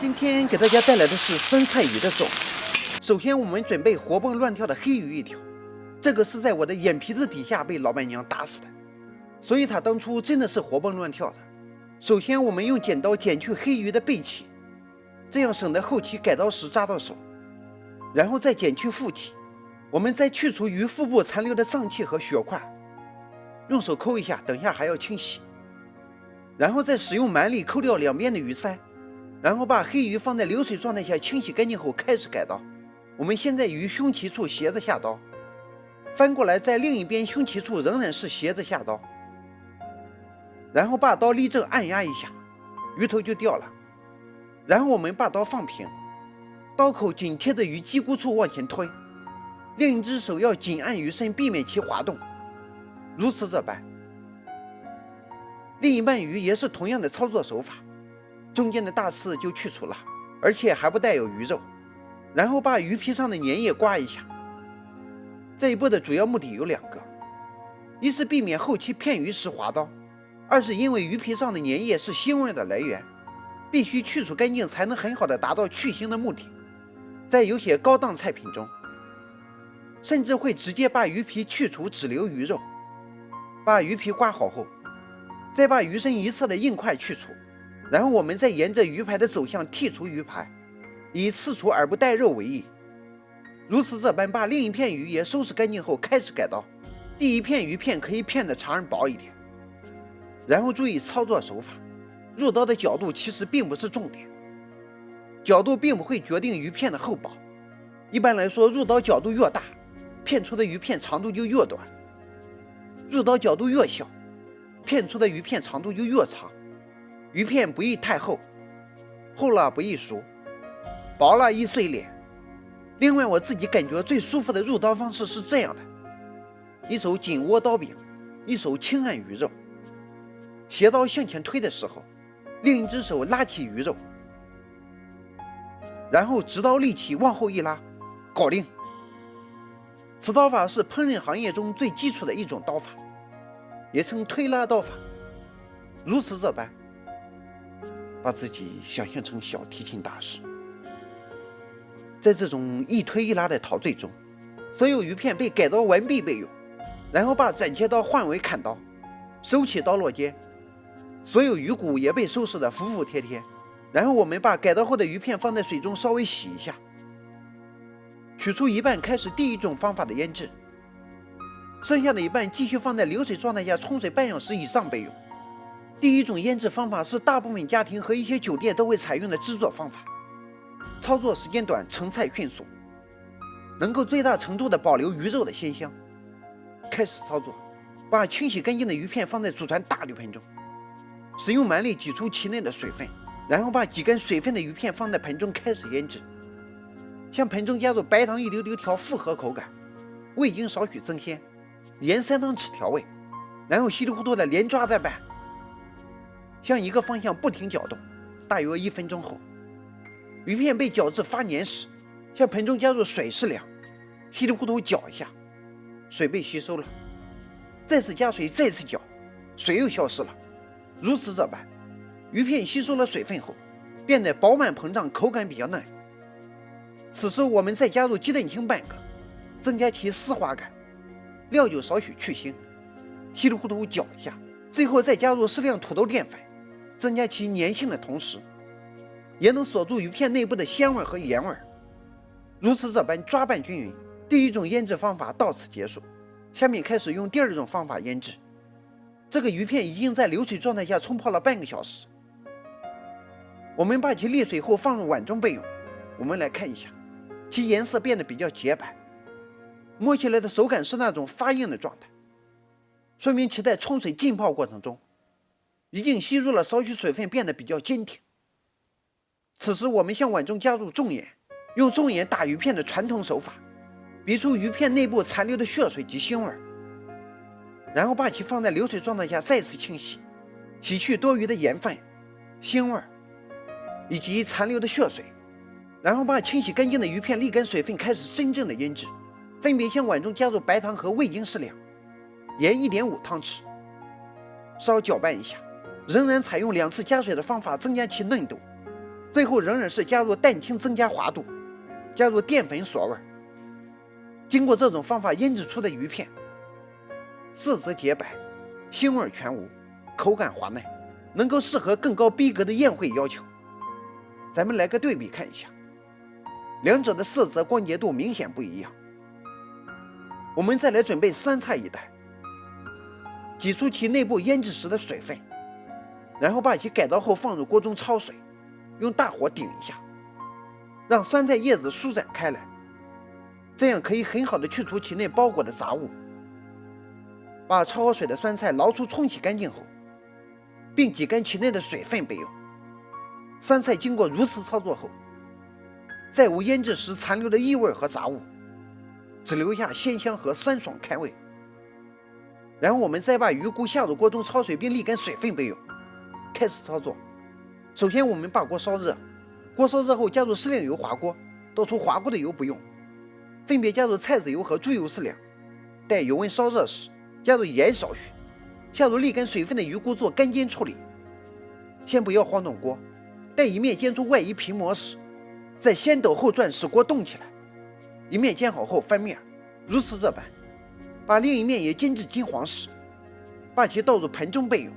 今天给大家带来的是生菜鱼的做法。首先我们准备活蹦乱跳的黑鱼一条，这个是在我的眼皮子底下被老板娘打死的，所以它当初真的是活蹦乱跳的。首先我们用剪刀剪去黑鱼的背鳍，这样省得后期改刀时扎到手，然后再剪去腹鳍，我们再去除鱼腹部残留的脏器和血块，用手抠一下，等一下还要清洗，然后再使用蛮力抠掉两边的鱼鳃，然后把黑鱼放在流水状态下清洗干净后开始改刀。我们现在于胸鳍处斜着下刀，翻过来在另一边胸鳍处仍然是斜着下刀，然后把刀立正按压一下，鱼头就掉了。然后我们把刀放平，刀口紧贴着鱼鸡骨处往前推，另一只手要紧按鱼身，避免其滑动，如此这般。另一半鱼也是同样的操作手法，中间的大刺就去除了，而且还不带有鱼肉。然后把鱼皮上的粘液刮一下。这一步的主要目的有两个，一是避免后期片鱼时滑刀，二是因为鱼皮上的粘液是腥味的来源，必须去除干净才能很好的达到去腥的目的。在有些高档菜品中，甚至会直接把鱼皮去除，只留鱼肉。把鱼皮刮好后，再把鱼身一侧的硬块去除，然后我们再沿着鱼排的走向剔除鱼排，以刺除而不带肉为宜。如此这般把另一片鱼也收拾干净后开始改刀。第一片鱼片可以片的长而薄一点，然后注意操作手法，入刀的角度其实并不是重点，角度并不会决定鱼片的厚薄。一般来说，入刀角度越大，片出的鱼片长度就越短；入刀角度越小，片出的鱼片长度就越长。鱼片不宜太厚，厚了不易熟，薄了易碎裂。另外我自己感觉最舒服的入刀方式是这样的，一手紧握刀柄，一手轻按鱼肉，斜刀向前推的时候，另一只手拉起鱼肉，然后直刀立起往后一拉，搞定。此刀法是烹饪行业中最基础的一种刀法，也称推拉刀法。如此这般，把自己想象成小提琴大师。在这种一推一拉的陶醉中，所有鱼片被改刀完毕备用，然后把斩切刀换为砍刀，收起刀落间，所有鱼骨也被收拾得服服帖帖。然后我们把改刀后的鱼片放在水中稍微洗一下，取出一半开始第一种方法的腌制，剩下的一半继续放在流水状态下冲水半小时以上备用。第一种腌制方法是大部分家庭和一些酒店都会采用的制作方法，操作时间短，成菜迅速，能够最大程度的保留鱼肉的鲜香。开始操作，把清洗干净的鱼片放在祖传大铝盆中，使用蛮力挤出其内的水分，然后把挤干水分的鱼片放在盆中开始腌制。向盆中加入白糖一丢丢调复合口感，味精少许增鲜，盐3汤匙调味，然后稀里糊涂的连抓带拌，向一个方向不停搅动，大约1分钟后，鱼片被搅至发黏时，向盆中加入水适量，稀里糊涂搅一下，水被吸收了，再次加水，再次搅，水又消失了。如此这般，鱼片吸收了水分后，变得饱满膨胀，口感比较嫩。此时我们再加入鸡蛋清半个，增加其丝滑感，料酒少许去腥，稀里糊涂搅一下，最后再加入适量土豆淀粉，增加其粘性的同时，也能锁住鱼片内部的鲜味和盐味。如此这般抓拌均匀，第一种腌制方法到此结束。下面开始用第二种方法腌制。这个鱼片已经在流水状态下冲泡了半个小时，我们把其沥水后放入碗中备用。我们来看一下，其颜色变得比较洁白，摸起来的手感是那种发硬的状态，说明其在冲水浸泡过程中已经吸入了少许水分，变得比较坚挺。此时我们向碗中加入重盐，用重盐打鱼片的传统手法，逼出鱼片内部残留的血水及腥味，然后把其放在流水状态下再次清洗，洗去多余的盐分、腥味以及残留的血水，然后把清洗干净的鱼片沥干水分，开始真正的腌制。分别向碗中加入白糖和味精适量，盐1.5汤匙，稍搅拌一下，仍然采用2次加水的方法增加其嫩度，最后仍然是加入蛋清增加滑度，加入淀粉锁味。经过这种方法腌制出的鱼片，色泽洁白，腥味全无，口感滑嫩，能够适合更高逼格的宴会要求。咱们来个对比看一下，两者的色泽光洁度明显不一样。我们再来准备酸菜一袋，挤出其内部腌制时的水分，然后把其改刀后放入锅中焯水，用大火顶一下，让酸菜叶子舒展开来，这样可以很好的去除其内包裹的杂物。把焯好水的酸菜捞出冲洗干净后，并挤干其内的水分备用。酸菜经过如此操作后，再无腌制时残留的异味和杂物，只留下鲜香和酸爽开胃。然后我们再把鱼菇下入锅中焯水并沥干水分备用。开始操作，首先我们把锅烧热，锅烧热后加入适量油滑锅，倒出滑过的油不用，分别加入菜籽油和猪油适量。待油温烧热时，加入盐少许，下入沥干水分的鱼菇做干煎处理。先不要晃动锅，待一面煎出外衣平膜时，再先抖后转使锅动起来，一面煎好后翻面，如此这般。把另一面也煎至金黄时，把其倒入盆中备用，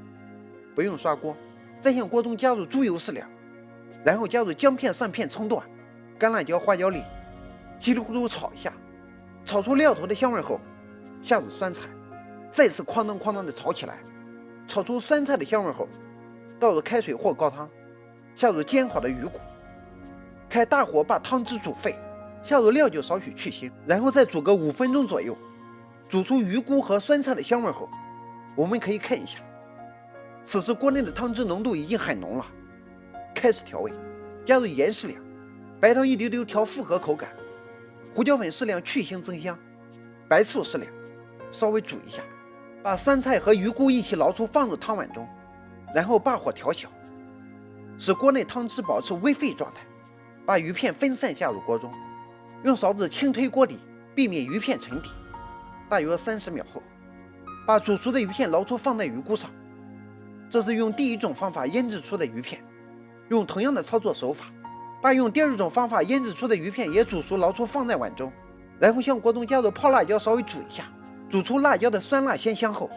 不用刷锅。再向锅中加入猪油适量，然后加入姜片、蒜片、葱段、干辣椒、花椒粒，稀里糊涂炒一下，炒出料头的香味后，下入酸菜，再次哐当哐当的炒起来，炒出酸菜的香味后，倒入开水或高汤，下入煎好的鱼骨，开大火把汤汁煮沸，下入料酒少许去腥，然后再煮个5分钟左右，煮出鱼菇和酸菜的香味后，我们可以看一下，此时锅内的汤汁浓度已经很浓了。开始调味，加入盐适量，白糖一丢丢调复合口感，胡椒粉适量去腥增香，白醋适量，稍微煮一下，把酸菜和鱼菇一起捞出放入汤碗中，然后把火调小，使锅内汤汁保持微沸状态，把鱼片分散下入锅中，用勺子轻推锅底，避免鱼片沉底。大约30秒后，把煮熟的鱼片捞出放在鱼菇上。这是用第一种方法腌制出的鱼片，用同样的操作手法，把用第二种方法腌制出的鱼片也煮熟捞出放在碗中，然后向锅中加入泡辣椒稍微煮一下，煮出辣椒的酸辣鲜香后，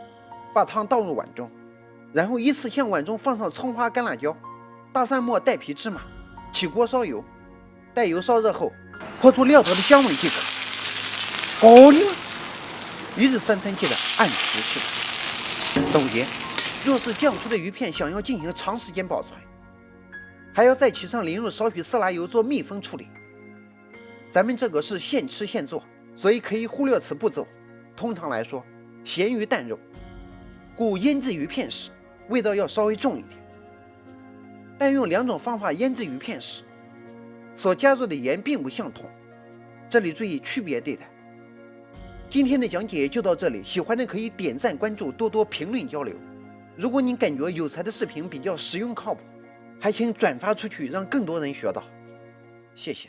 把汤倒入碗中，然后依次向碗中放上葱花、干辣椒、大蒜末、带皮芝麻，起锅烧油，待油烧热后，泼出料头的香味即可。搞定了！一日三餐记得按时吃。总结：若是酱出的鱼片想要进行长时间保存，还要在其上淋入少许色拉油做密封处理。咱们这个是现吃现做，所以可以忽略此步骤。通常来说，咸鱼淡肉，故腌制鱼片时味道要稍微重一点。但用两种方法腌制鱼片时，所加入的盐并不相同，这里注意区别对待。今天的讲解就到这里，喜欢的可以点赞关注，多多评论交流。如果您感觉有才的视频比较实用靠谱，还请转发出去，让更多人学到。谢谢。